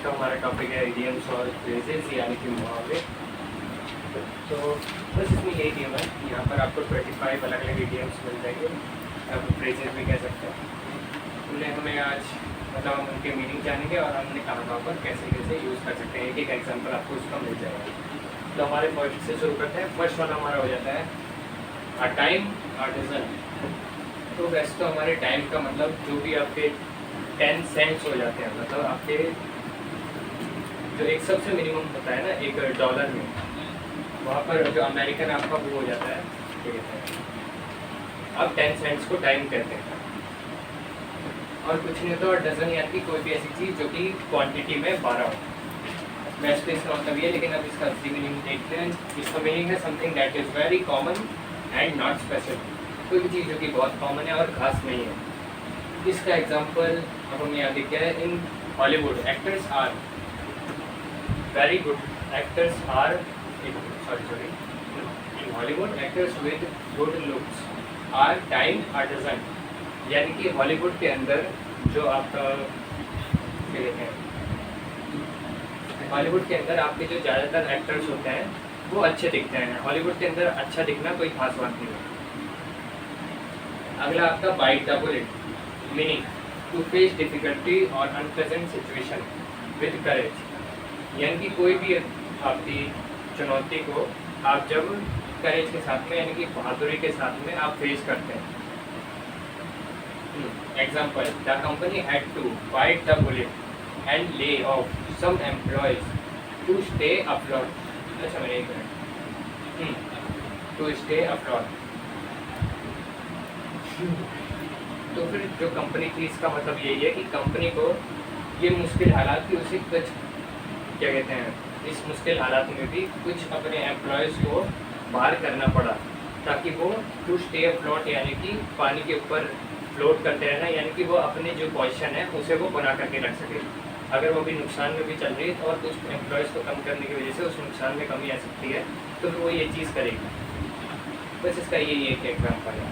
का हमारा टॉपिक है इडियम्स और फ्रेजेस यानी कि मुहावरे। तो बस इसमें यही गेम है, यहाँ पर आपको 25 अलग अलग इडियम्स मिल जाएंगे, आप फ्रेजेस भी कह सकते हैं। उन्हें हमें आज मतलब हम उनके मीनिंग जानेंगे और हमने कहाँ पर कैसे कैसे यूज़ कर सकते हैं। एक एक एग्जाम्पल आपको उसका मिल जाएगा। तो हमारे फर्स्ट से शुरू करते हैं। फर्स्ट वाला हमारा हो जाता है अ टाइम अ डजन। तो वैसे तो हमारे टाइम का मतलब जो भी आपके 10 सेंट्स हो जाते हैं, मतलब आपके जो एक सबसे मिनिमम होता है ना एक डॉलर में, वहाँ पर जो अमेरिकन आपका वो हो जाता है, क्या कहते हैं, अब 10 सेंट्स को टाइम कहते हैं। और कुछ नहीं तो डजन यानी कि कोई भी ऐसी चीज़ जो कि क्वांटिटी में 12 हो। वैसे तो इसका मतलब ये, लेकिन अब इसका असली मीनिंग देखते हैं। इसका मीनिंग है something that is very common and not special. कोई भी चीज़ जो कि बहुत कॉमन है और खास नहीं है। इसका एग्जांपल अब हम यहाँ देखते हैं। In Hollywood actors are very good actors are sorry in Hollywood actors with good looks are time a dozen. यानी कि हॉलीवुड के अंदर जो आपका क्या कहते हैं, हॉलीवुड के अंदर आपके जो ज़्यादातर एक्टर्स होते हैं वो अच्छे दिखते हैं। हॉलीवुड के अंदर अच्छा दिखना कोई खास बात नहीं है। अगला आपका bite the bullet, meaning to face difficulty और अनप्लेजेंट सिचुएशन विद करेज। यानी कि कोई भी आपकी चुनौती को आप जब करेज के साथ में यानी कि बहादुरी के साथ में आप फेस करते हैं। Example the company had to bite the bullet and lay off some employees to stay afloat. अच्छा मैंने एक मिनट, टू स्टे अफ्लोट। तो फिर जो कंपनी थी इसका मतलब यही है कि कंपनी को ये मुश्किल हालात थी, उसे कुछ क्या कहते हैं, इस मुश्किल हालात में भी कुछ अपने एम्प्लॉयज़ को बाहर करना पड़ा ताकि वो टू स्टे अफ्लोट यानी कि पानी के ऊपर फ्लोट करते रहना, यानी कि वो अपने जो पोजीशन है उसे वो बना करके रख सके। अगर वो भी नुकसान में भी चल रही है और कुछ एम्प्लॉयज़ को कम करने की वजह से उस नुकसान में कमी आ सकती है, तो फिर वो ये चीज़ करेगी। बस इसका यही एक एग्जाम्पल है।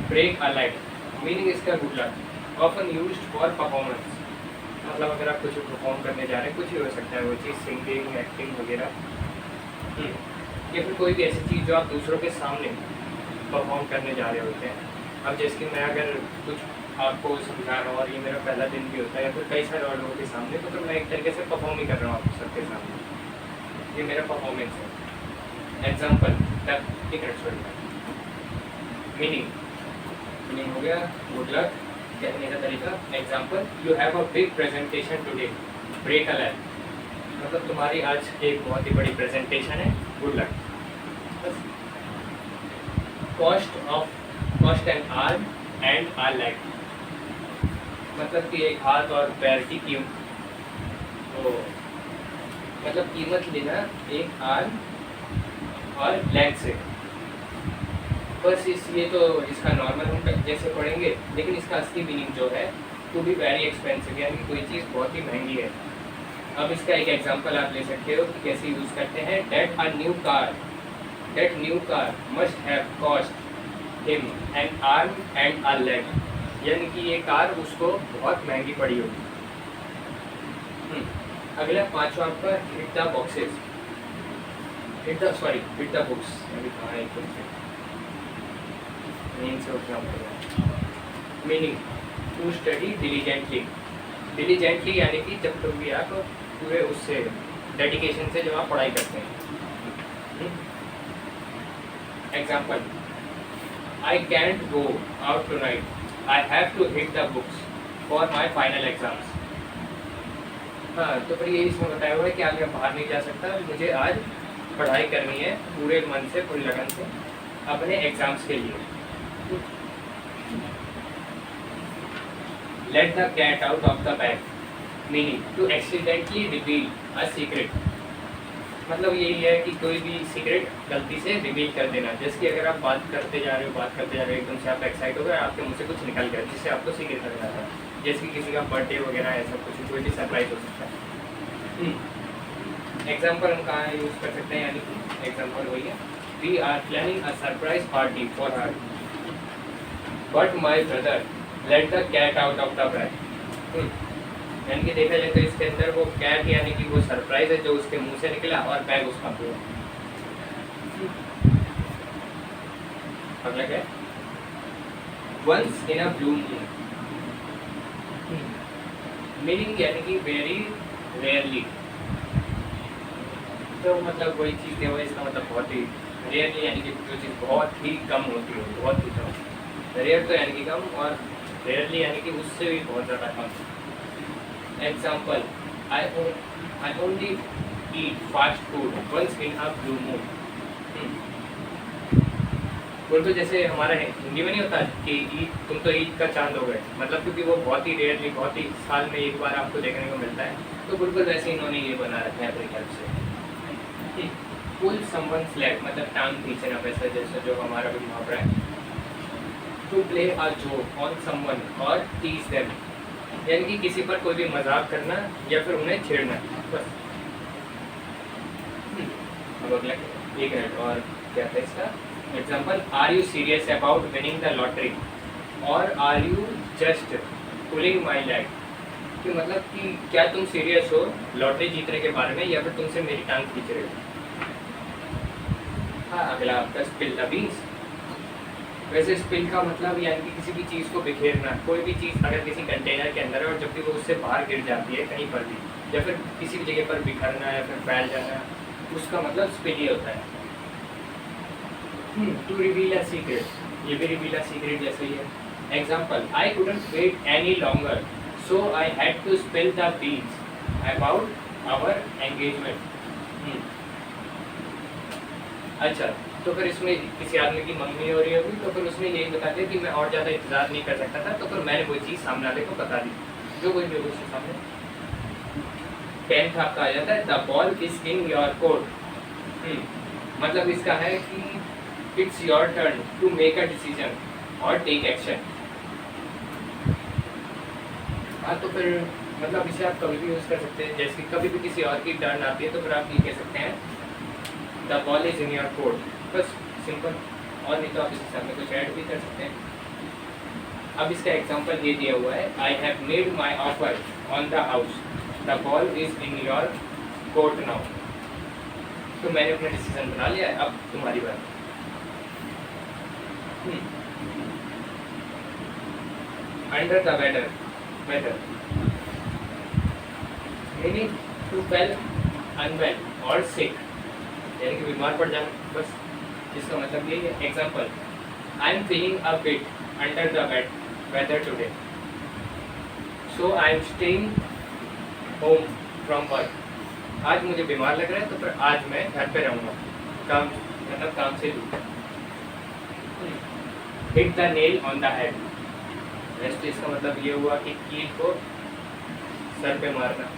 ब्रेक अ लाइट, मीनिंग इसका good luck, often used for performance. मतलब अगर आप कुछ परफॉर्म करने जा रहे हैं, कुछ भी हो सकता है वो चीज़, सिंगिंग, एक्टिंग वगैरह, या फिर कोई भी ऐसी चीज़ जो आप दूसरों के सामने परफॉर्म करने जा रहे होते हैं। अब जैसे कि मैं अगर कुछ आपको समझा रहा हूँ और ये मेरा पहला दिन भी होता है या फिर कई सारे और लोगों के सामने, तो फिर मैं एक तरीके से परफॉर्म ही कर रहा हूँ आप सबके सामने, ये मेरा परफॉर्मेंस है। एग्जाम्पल द टिकट मीनिंग हो गया गुड लक कहने का तरीका। Example you have a big presentation today, break a leg. मतलब तुम्हारी आज एक बहुत ही बड़ी प्रेजेंटेशन है, good luck. Cost an arm and a leg, मतलब कि एक हाथ और पैर की कीमत, तो मतलब कीमत लेना एक आर्म और लेग से। बस ये तो इसका नॉर्मल हम जैसे पढ़ेंगे, लेकिन इसका असली मीनिंग जो है टू बी वेरी एक्सपेंसिव, यानी कि कोई चीज़ बहुत ही महंगी है। अब इसका एक एग्जांपल आप ले सकते हो कि कैसे यूज़ करते हैं। That new car must have cost him an arm and a leg, यानी कि ये कार उसको बहुत महंगी पड़ी होगी। अगला पांचवा आपका hit the boxes, hit the books, meaning to study diligently, यानी कि जब तुम भी आप पूरे उससे डेडिकेशन से जब आप पढ़ाई करते हैं। Example I can't go out tonight, I have to hit the books for my final exams. हाँ, तो फिर ये इसमें बताया हुआ है कि आज मैं बाहर नहीं जा सकता, मुझे आज पढ़ाई करनी है पूरे मन से, पूरी लगन से अपने एग्जाम्स के लिए। Let the cat out of the bag, meaning to accidentally reveal a secret. मतलब यही है कि कोई भी सीक्रेट गलती से रिवील कर देना। जैसे कि अगर आप बात करते जा रहे हो एकदम से आप एक्साइट हो गए, आपके मुंह से कुछ निकल गया जिससे आपको सीक्रेट लग जाता है। जैसे कि किसी का बर्थडे वगैरह ऐसा कुछ कोई भी सरप्राइज हो सकता है। एग्जाम्पल हम कहाँ यूज़ कर सकते हैं, यानी कि एग्जाम्पल वही है, we are planning a surprise party for her but my brother let the cat out of the bag. यानी कि देखा जाए तो इसके अंदर वो कैट यानी कि वो सरप्राइज है जो उसके मुंह से निकला, और बैग उसका हुआ। अगला क्या है? Once in a blue moon, meaning यानी कि वेरी रेयरली। तो मतलब वही चीज़ है वो, इसका मतलब बहुत ही रेयरली यानी कि जो चीज़ बहुत ही कम होती है, बहुत ही कम। रेयर तो यानी कि कम, और रेयरली यानी कि उससे भी बहुत ज़्यादा कम। Example, I only eat fast food once in a blue moon. बोल तो जैसे हमारा हिंदी में नहीं होता कि ईद, तुम तो ईद का चांद हो गए, मतलब क्योंकि वो बहुत ही रेयरली, बहुत ही साल में एक बार आपको देखने को मिलता है, तो बिल्कुल वैसे इन्होंने ये बना रखा है अपने ख्याल से। पुल समवन्स लेग, मतलब टांग खींचना, वैसा जैसा जो हमारा भी मुहावरा है। To play a joke on someone और टीज देम, यानी कि किसी पर कोई भी मजाक करना या फिर उन्हें छेड़ना, बस। अब अगला एक मिनट और क्या था इसका example, are you serious about winning the lottery और are you just pulling my leg, कि मतलब कि क्या तुम सीरियस हो लॉटरी जीतने के बारे में या फिर तुमसे मेरी टांग खींच रहे हो। हाँ, अगला आपका स्पिल द बीन्स। वैसे स्पिल का मतलब यानी कि किसी भी चीज़ को बिखेरना, कोई भी चीज़ अगर किसी कंटेनर के अंदर है और जब भी वो उससे बाहर गिर जाती है कहीं पर भी, या फिर किसी भी जगह पर बिखरना या फिर फैल जाना, उसका मतलब स्पिल ही होता है। टू रिवील अ सीक्रेट, ये भी रिवील अ सीक्रेट जैसे ही है। Example, I couldn't wait any longer so I had to spill the beans about our engagement. अच्छा, तो फिर इसमें किसी आदमी की मंगनी हो रही होगी, तो फिर उसने यही बता दिया कि मैं और ज़्यादा इंतजार नहीं कर सकता था, तो फिर मैंने वो चीज़ सामने वाले को बता दी, जो कोई भी उसके सामने। 10th आपका आ जाता है, the ball is in your court. मतलब इसका है कि it's your turn to make a decision और टेक एक्शन। हाँ, तो फिर मतलब इसे आप कभी भी यूज़ कर सकते हैं, जैसे कभी भी किसी और की टर्न आती है तो फिर आप ये कह सकते हैं the ball is in your court, बस सिंपल। और नहीं तो आप इसके सामने कुछ ऐड भी कर सकते हैं। अब इसका एग्जांपल ये दिया हुआ है, I have made my offer on the house, the ball is in your court now. तो मैंने अपना डिसीजन बना लिया है, अब तुम्हारी बात। Under the weather, weather meaning to feel unwell और सिक, यानी कि बीमार पड़ जाना, बस इसका मतलब यही है। Example, I am feeling a bit under the weather today so I am staying home from work. आज मुझे बीमार लग रहा है तो फिर आज मैं घर पे रहूँगा, काम मतलब काम से दूर। Hit the nail on the head, वैसे इसका मतलब ये हुआ कि कील को सर पे मारना,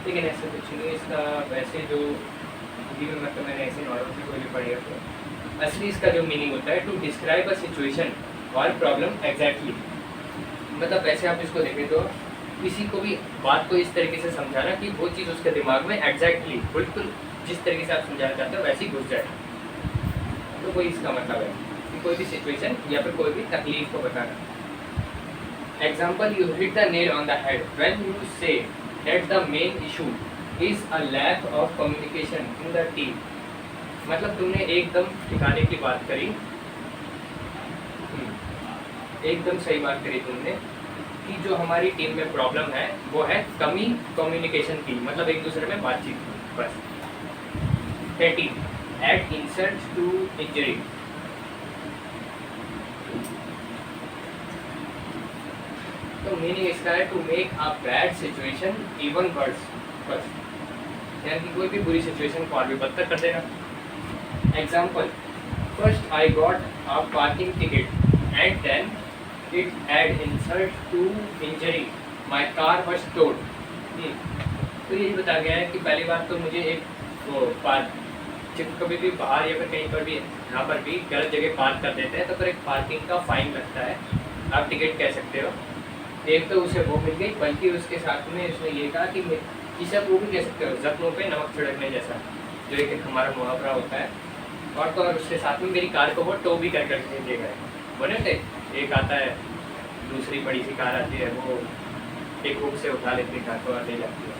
लेकिन ऐसे कुछ नहीं इसका। वैसे जो हिंदी में मतलब मैंने ऐसे नॉर्मल से कोई भी पढ़ी है, तो असली इसका जो मीनिंग होता है टू डिस्क्राइब अ सिचुएशन और प्रॉब्लम एग्जैक्टली। मतलब वैसे आप इसको देखें तो किसी को भी बात को इस तरीके से समझाना कि वो चीज़ उसके दिमाग में एग्जैक्टली बिल्कुल जिस तरीके से आप समझाना चाहते हो वैसे ही घुस जाए, तो कोई इसका मतलब है कि कोई भी सिचुएशन या फिर कोई भी तकलीफ को बताना। Example, you hit the nail on the head when you say that the main issue is a lack of communication in the team. मतलब तुमने एकदम ठिकाने की बात करी, एकदम सही बात करी तुमने कि जो हमारी टीम में प्रॉब्लम है वो है कमी कम्युनिकेशन की, मतलब एक दूसरे में बातचीत की, बस। 13, add insult to injury। तो मीनिंग इसका है to make a bad situation even worse, बस यानी कि कोई भी बुरी सिचुएशन को और भी बदतर कर देना। Example, first I got a parking ticket and then it had insult to injury my car was towed. तो यही बताया गया है कि पहली बार तो मुझे एक वो कभी भी बाहर या फिर कहीं पर भी यहाँ पर भी गलत जगह पार्क कर देते हैं तो फिर एक पार्किंग का फाइन लगता है, आप टिकट कह सकते हो। एक तो उसे वो मिल गई, बल्कि उसके साथ में उसने ये कहा कि इसे वो भी कह सकते हो जख्मों पे नमक छिड़कने जैसा, जो एक हमारा मुहावरा होता है। और तो और उसके साथ में मेरी कार को वो टो भी कर करके ले गए। बोले थे एक आता है, दूसरी बड़ी सी कार आती है, वो एक हुक से उठा लेती है कार को और ले जाती है।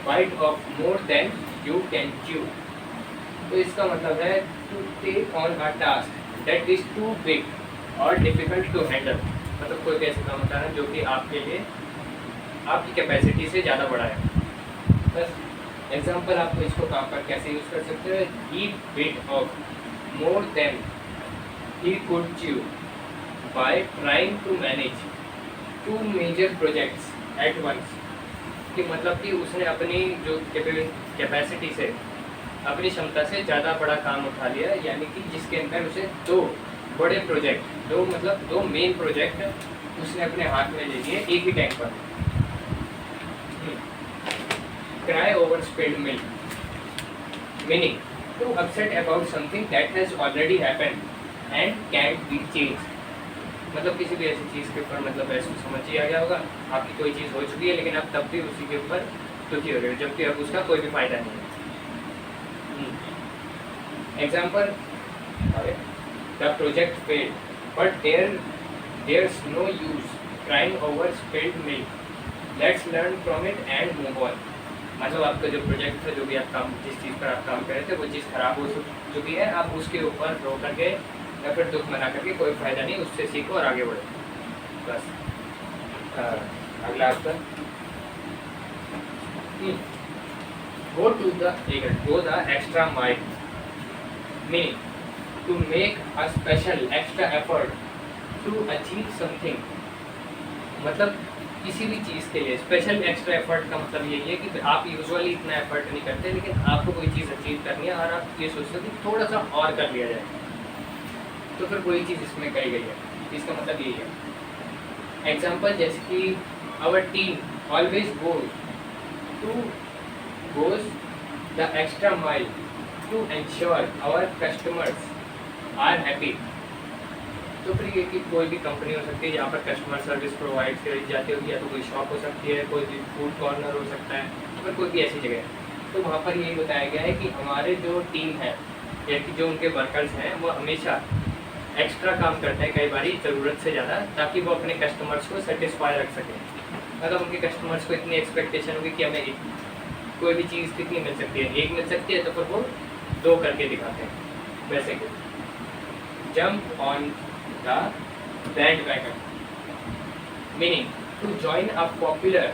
Bite off more than you can chew. तो इसका मतलब है to take on a task that is too big और डिफिकल्ट टू हैंडल। मतलब कोई भी ऐसा काम होता है जो कि आपके लिए आपकी कैपेसिटी से ज़्यादा बड़ा है। बस एग्जाम्पल आपको इसको काम पर कैसे यूज़ कर सकते हो। He bit of more than he could chew by trying to manage 2 major projects at once. कि मतलब कि उसने अपनी जो कैपेसिटी से अपनी क्षमता से ज़्यादा बड़ा काम उठा लिया, यानी कि जिसके अंदर उसे 2 बड़े प्रोजेक्ट, 2 मेन प्रोजेक्ट उसने अपने हाथ में ले लिए एक ही टाइम पर। Cry over spilled milk, meaning to upset about something that has already happened and can't be change. मतलब किसी भी ऐसी चीज़ के ऊपर मतलब ऐसे समझ ही आ गया होगा, आपकी कोई चीज़ हो चुकी है लेकिन आप तब भी उसी के ऊपर दुखी हो रहे हो, जबकि अब उसका कोई भी फायदा नहीं है। Example, the project failed but there's no use crying over spilled milk, let's learn from it and move on. मतलब आपका जो प्रोजेक्ट था, जो भी आप काम, जिस चीज़ पर आप काम कर रहे थे, वो चीज़ खराब हो चुकी है, आप उसके ऊपर रो करके या फिर दुख मना करके कोई फ़ायदा नहीं, उससे सीखो और आगे बढ़ो। बस अगला आपका go the extra mile, meaning to make a special extra effort to achieve something। मतलब किसी भी चीज़ के लिए स्पेशल एक्स्ट्रा एफर्ट का मतलब यही है कि आप यूजुअली इतना एफर्ट नहीं करते, लेकिन आपको कोई चीज़ अचीव करनी है और आप ये सोचते हो कि थोड़ा सा और कर लिया जाए, तो फिर कोई चीज़ इसमें कही गई है। इसका मतलब यही है। एग्जाम्पल जैसे कि our team always goes the extra mile to ensure our customers are happy। तो फिर ये कि कोई भी कंपनी हो सकती है जहाँ पर कस्टमर सर्विस प्रोवाइड करी जाती होगी, या तो कोई शॉप हो सकती है, कोई भी फूड कॉर्नर हो सकता है, तो फिर कोई भी ऐसी जगह है। तो वहाँ पर यही बताया गया है कि हमारे जो टीम है या कि जो उनके वर्कर्स हैं वो हमेशा एक्स्ट्रा काम करते हैं, कई बारी ज़रूरत से ज़्यादा, ताकि वो अपने कस्टमर्स को सेटिस्फाई रख सकें। मतलब उनके कस्टमर्स को इतनी एक्सपेक्टेशन होगी कि हमें कोई भी चीज़ कितनी मिल सकती है, एक मिल सकती है, तो फिर वो 2 करके दिखाते हैं। वैसे कि jump on the bandwagon, meaning to join a popular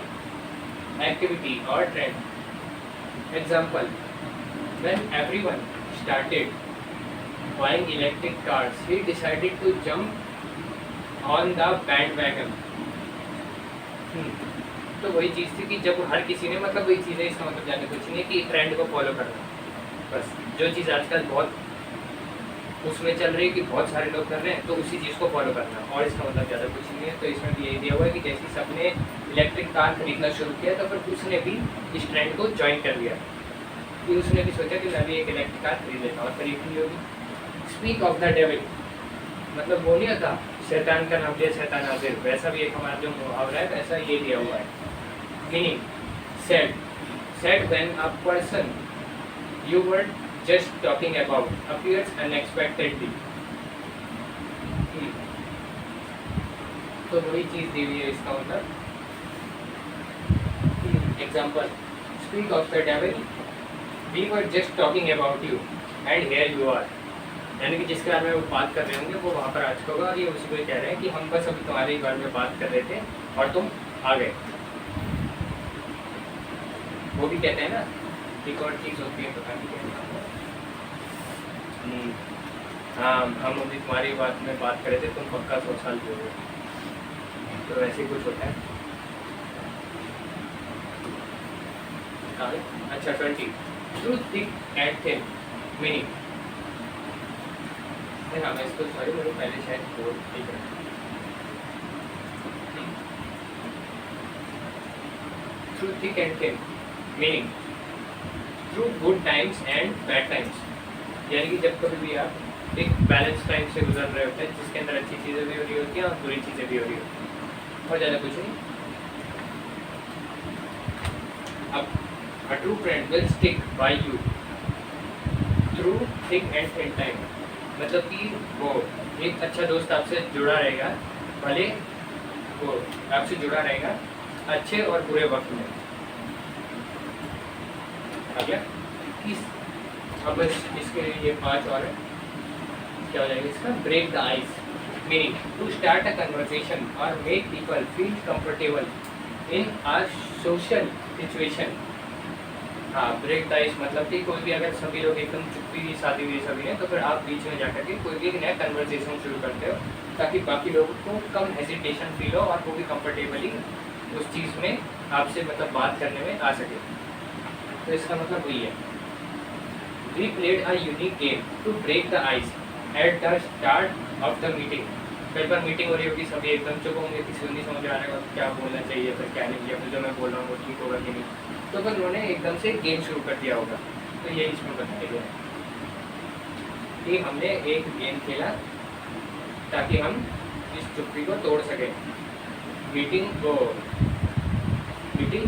activity or trend। Example, when everyone started buying electric cars, he decided to jump on the bandwagon। तो वही चीज़ थी कि जब हर किसी ने, मतलब वही चीज़ है, इसका मतलब ज़्यादा कुछ नहीं है कि ट्रेंड को फॉलो करना। बस जो चीज़ आजकल बहुत उसमें चल रही है कि बहुत सारे लोग कर रहे हैं, तो उसी चीज़ को फॉलो करना, और इसका मतलब ज़्यादा कुछ नहीं है। तो इसमें भी यही दिया हुआ है कि जैसे सबने इलेक्ट्रिक कार खरीदना शुरू किया, तो फिर उसने भी इस ट्रेंड को ज्वाइन कर लिया, कि उसने भी सोचा कि मैं भी एक इलेक्ट्रिक कार खरीद लेता हूँ, और खरीद ली होगी। स्पीक ऑफ द डेविल, मतलब वो नहीं होता शैतान का नाम लिया शैतान हाजिर, वैसा भी एक हमारा जो मुहावरा है, वैसा ये दिया हुआ है। Meaning said when a person you were just talking about appears unexpectedly। तो वही चीज़ दी हुई है, इसका मतलब। Example, speak of the devil, we were just talking about you and here you are. यानी कि जिसके बारे में वो बात कर रहे होंगे वो वहाँ पर आ चुका होगा, और ये उसी को कह रहे हैं कि हम बस अभी तुम्हारे बारे में बात कर रहे थे और तुम आ गए। वो भी कहते हैं ना, एक और चीज़ होती है, पता नहीं क्या। हाँ, हम अभी तुम्हारी बात में बात कर रहे थे, तुम पक्का 100 साल के हो, तो ऐसे कुछ होता है। अच्छा 20, through thick and thin, meaning. हाँ, मैं इसको सॉरी मेरे पहले शायद बोल ठीक है। Through thick and thin, meaning through good times and bad times. यानी कि जब कभी भी आप एक बैलेंस टाइम से गुजर रहे होते हैं, जिसके अंदर अच्छी चीज़ें भी हो रही होती हैं और बुरी चीज़ें भी हो रही होती हैं, और ज़्यादा कुछ नहीं। अब a true friend will stick by you through thick and thin time। मतलब कि वो एक अच्छा दोस्त आपसे जुड़ा रहेगा, भले वो आपसे जुड़ा रहेगा अच्छे और बुरे वक्त में। अगला अब इसके ये 5 और है, क्या हो जाएगा इसका? Break the ice, meaning to start a conversation और make people feel comfortable in a social situation. हाँ, ब्रेक द आइस मतलब कि कोई भी अगर सभी लोग एकदम चुप्पी शादी हुई सभी हैं तो फिर आप बीच में जाकर के कोई भी एक नया कन्वर्सेशन शुरू करते हो ताकि बाकी लोगों को कम हेजिटेशन फील हो और वो भी कंफर्टेबली उस चीज़ में आपसे मतलब बात करने में आ सके। तो इसका मतलब वही है। We played a unique game to break the ice at the start of the meeting. कई बार मीटिंग हो रही होगी, सभी एकदम चुप होंगे, किसी को नहीं समझ आ रहा है क्या बोलना चाहिए फिर क्या नहीं, या फिर जो मैं बोल रहा हूँ वो ठीक होगा कि नहीं, तो फिर उन्होंने एकदम से गेम शुरू कर दिया होगा। तो ये इसमें बताया गया है कि हमने एक गेम खेला ताकि हम इस चुप्पी को तोड़ सकें। मीटिंग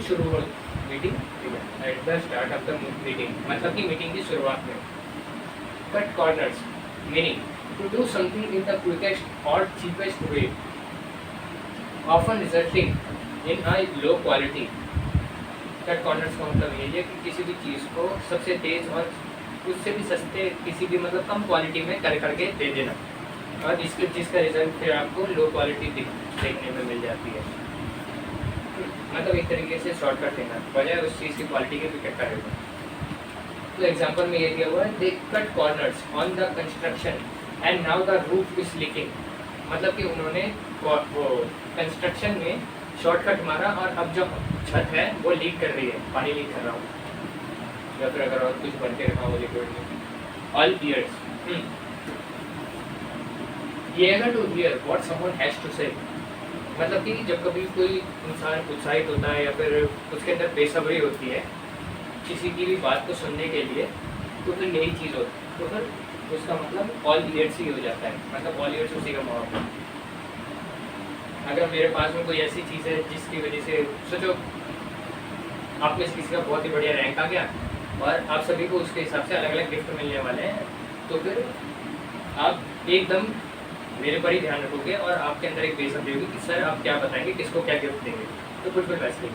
शुरू हो, meeting at the start of the meeting मतलब कि मीटिंग की शुरुआत में। Cut corners, meaning to do something in the quickest और cheapest way, often resulting in a low quality. Cut corners का मतलब ये है कि किसी भी चीज़ को सबसे तेज और उससे भी सस्ते किसी भी मतलब कम क्वालिटी में कर करके दे देना, और जिसका रिजल्ट फिर आपको लो क्वालिटी देखने में मिल जाती है। मतलब एक तरीके से शॉर्टकट देना बजाय उस चीज़ की क्वालिटी के भी कट होगा। तो एग्जांपल में ये दिया हुआ है, they cut corners on the construction and now the roof is leaking. मतलब कि उन्होंने वो कंस्ट्रक्शन में शॉर्टकट मारा और अब जो छत है वो लीक कर रही है, पानी लीक कर रहा हूँ, या फिर अगर और कुछ भर के रखा हो लिक्विड में। ऑल ईयर्स, ये है to hear what someone has to say. मतलब कि जब कभी कोई इंसान उत्साहित होता है या फिर उसके अंदर बेसब्री होती है किसी की भी बात को सुनने के लिए, तो फिर यही चीज़ होती है, तो फिर उसका मतलब ऑल ईयर्स ही हो जाता है, मतलब ऑल ईयर्स उसी का माहौल। अगर मेरे पास में कोई ऐसी चीज़ है जिसकी वजह से सोचो आप में से किसी का बहुत ही बढ़िया रैंक आ गया और आप सभी को उसके हिसाब से अलग अलग गिफ्ट मिलने वाले हैं, तो फिर आप एकदम मेरे पर ही ध्यान रखोगे और आपके अंदर एक बेसब्री होगी कि सर आप क्या बताएंगे, किसको क्या गिफ्ट देंगे। तो कुछ भी वैसे ही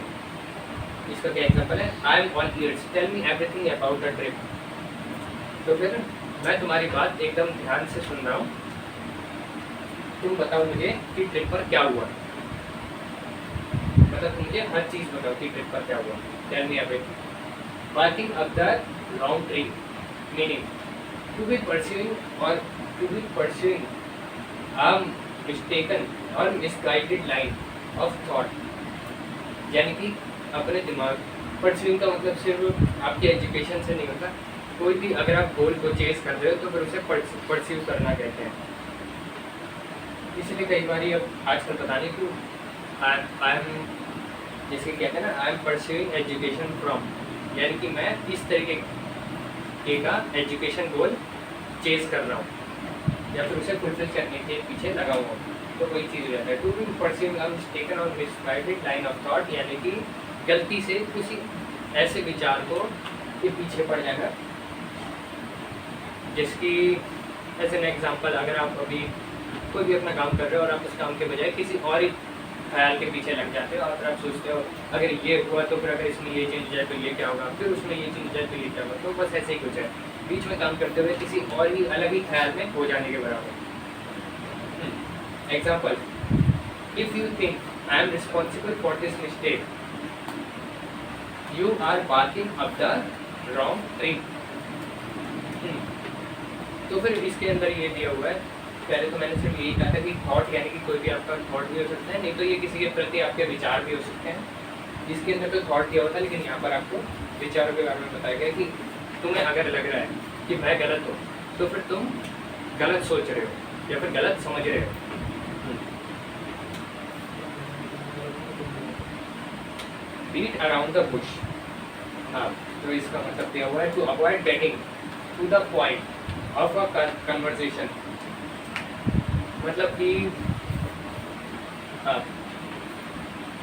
इसका क्या एग्जाम्पल है, I am all ears tell me everything about the trip. तो फिर मैं तुम्हारी बात एकदम ध्यान से सुन रहा हूँ, तुम बताओ मुझे कि ट्रिप पर क्या हुआ। मतलब तुम मुझे हर चीज़ बताओ कि ट्रिप पर क्या हुआ। Tell me everything. Barking up the wrong tree, meaning to be pursuing और टू बी परस्यूइंग मिस्टेकन और मिसगाइडेड लाइन ऑफ थॉट। यानी कि अपने दिमाग, परस्यूइंग का मतलब सिर्फ आपके एजुकेशन से नहीं होता, कोई भी अगर आप गोल को चेस कर रहे हो तो फिर उसे परस्यू करना कहते हैं। इसलिए कई बार अब आजकल पता नहीं क्यों आई एम जैसे कहते हैं ना, I am pursuing education from, यानी कि मैं इस तरीके का एजुकेशन गोल चेस कर रहा हूँ या फिर उसे फुलफिल करने के पीछे लगा हुआ हूँ, तो कोई चीज़ हो जाता है। To be pursuing a mistaken और मिसगाइडेड लाइन ऑफ थॉट, यानी कि गलती से किसी ऐसे विचार को के पीछे पड़ जाएगा जिसकी एज एन एग्जाम्पल, अगर आप अभी कोई भी अपना काम कर रहे हो और आप उस काम के बजाय किसी और ही ख्याल के पीछे लग जाते हो और फिर आप सोचते हो अगर ये हुआ तो फिर अगर इसमें ये चेंज हो जाए तो ये क्या होगा, फिर उसमें ये चेंज हो जाए तो ये क्या होगा। तो बस ऐसे ही कुछ है, बीच में काम करते हुए किसी और ही अलग ही ख्याल में हो जाने के बराबर। Example, if you think I am responsible for this mistake, you are barking up the wrong tree. तो फिर इसके अंदर ये दिया हुआ है, पहले तो मैंने सिर्फ यही कहा था कि थॉट यानी कि कोई भी आपका थॉट भी हो सकता है, नहीं तो ये किसी के प्रति आपके विचार भी हो सकते हैं। जिसके अंदर तो थॉट दिया होता है, लेकिन यहाँ पर आपको विचारों के बारे में बताया गया कि तुम्हें अगर लग रहा है कि मैं गलत हूँ तो फिर तुम गलत सोच रहे हो या फिर गलत समझ रहे हो। बीट अराउंड द बुश, हाँ, तो इसका मतलब दिया हुआ है to avoid getting to the point of a conversation. मतलब कि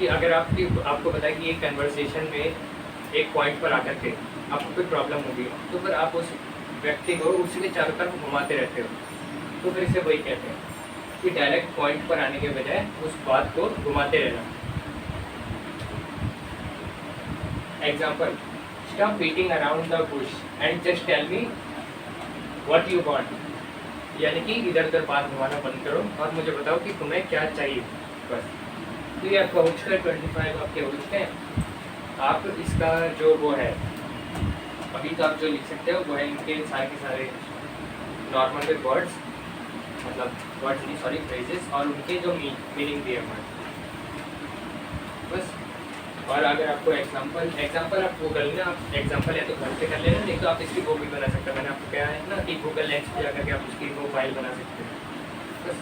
अगर आपको पता है कि एक कन्वर्सेशन में एक पॉइंट पर आकर के आपको कोई प्रॉब्लम होगी तो फिर आप उस व्यक्ति को उसी के चारों तरफ घुमाते रहते हो, तो फिर इसे वही कहते हैं कि डायरेक्ट पॉइंट पर आने के बजाय उस बात को घुमाते रहना। Example, stop beating around the bush and just tell me what you want. यानी कि इधर उधर बात घुमाना बंद करो और मुझे बताओ कि तुम्हें क्या चाहिए, बस। तो ये आपका हो चुका है 25 आपके हो चुके हैं। आप इसका जो वो है अभी तो आप जो लिख सकते हो वो है इनके सारे के सारे नॉर्मल के वर्ड्स, मतलब वर्ड्स नहीं सॉरी फ्रेजेस, और उनके जो मीनिंग दिए हुए हैं, बस। और अगर आपको एग्जाम्पल आप गूगल में आप एग्जाम्पल या तो घर से कर लेना, नहीं तो आप इसकी वो भी बना सकते हो। मैंने आपको कहा है ना कि गूगल लेंस पे जाकर के आप उसकी वो फाइल बना सकते हो, बस।